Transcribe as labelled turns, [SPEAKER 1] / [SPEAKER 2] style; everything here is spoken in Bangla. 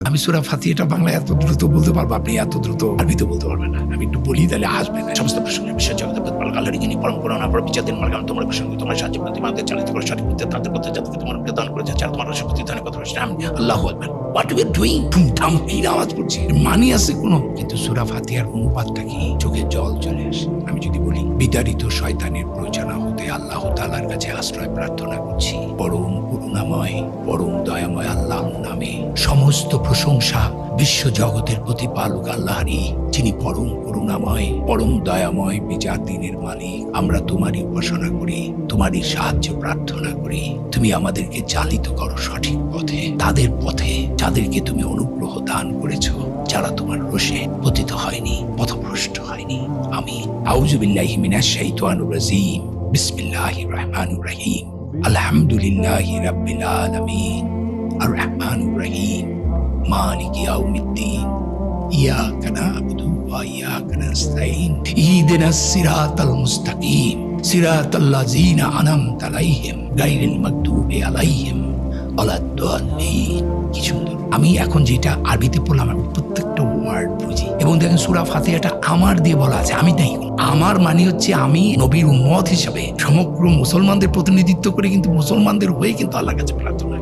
[SPEAKER 1] আমি সূরা ফাতিহাটা বাংলায় এত দ্রুত বলতে পারবো, আপনি এত দ্রুত আরবিতে বলতে পারবেন না। আমি একটু বলি তাহলে আসবেন। সমস্ত প্রসঙ্গে বিশ্ব জগতের প্রতিপালক আল্লাহর যিনি পরম করুণা পরম বিচারদিন মালিক, তোমার প্রসঙ্গে তোমার সাহায্য প্রতি আমাদের চালিত করে সঠিক পথে তাদের পথে যাদেরকে তোমার প্রদান করেছে, যারা তোমার শক্তি দানে কথা বলছে। আমি আল্লাহু আকবার। What you are doing? ঠুমঠাম এই আওয়াজ করছি, মানি আছে কোনো? কিন্তু সূরা ফাতিহার অনুবাদটা কি? চোখে জল চলে আসে। আমি যদি বলি বিতাড়িত শয়তানের প্ররোচনা হতে আল্লাহ তাআলার কাছে আশ্রয় প্রার্থনা করছি। পরম করুণাময় পরম দয়াময় আল্লাহর নামে সমস্ত প্রশংসা বিশ্ব জগতের প্রতিপালক আল্লাহরই, যিনি পরম করুণাময় পরম দয়াময় বিচার দিনের মালিক। আমরা তোমারই উপাসনা করি, তোমারই সাহায্য প্রার্থনা করি। তুমি আমাদেরকে চালিত করো সঠিক পথে, তাদের পথে যাদেরকে তুমি অনুগ্রহ দান করেছো, যারা তোমার রোষে পতিত হয়নি, পথভ্রষ্ট হয়নি। আমি আউযু বিল্লাহি মিনাশ শাইতানির রাজিম। বিসমিল্লাহির রহমানির রহিম। আলহামদুলিল্লাহি রাব্বিল আলামিন। আর রহমানির রহিম। মালিক ইয়াউমিদ্দিন। ইয়াকা না'বুদু ওয়া ইয়াকা নাস্তাঈন। ইহদিনাস সিরাতাল মুস্তাকিম। সিরাতাল্লাযীনা আন'আমতা আলাইহিম গায়রিল মাগদুবি আলাইহিম ওয়ালাদ-দাল্লিন। কি সুন্দর। আমি এখন যেটা আরবিতে পড়লাম, আমি প্রত্যেকটা ওয়ার্ড বুঝি। এবং দেখেন সূরা ফাতিহাটা আমার দিয়ে বলা আছে, আমি নাই। আমার মানে হচ্ছে আমি নবীর উম্মত হিসাবে সমগ্র মুসলমানদের প্রতিনিধিত্ব করে কিন্তু মুসলমানদের হয়ে কিন্তু আল্লাহর কাছে প্রার্থনা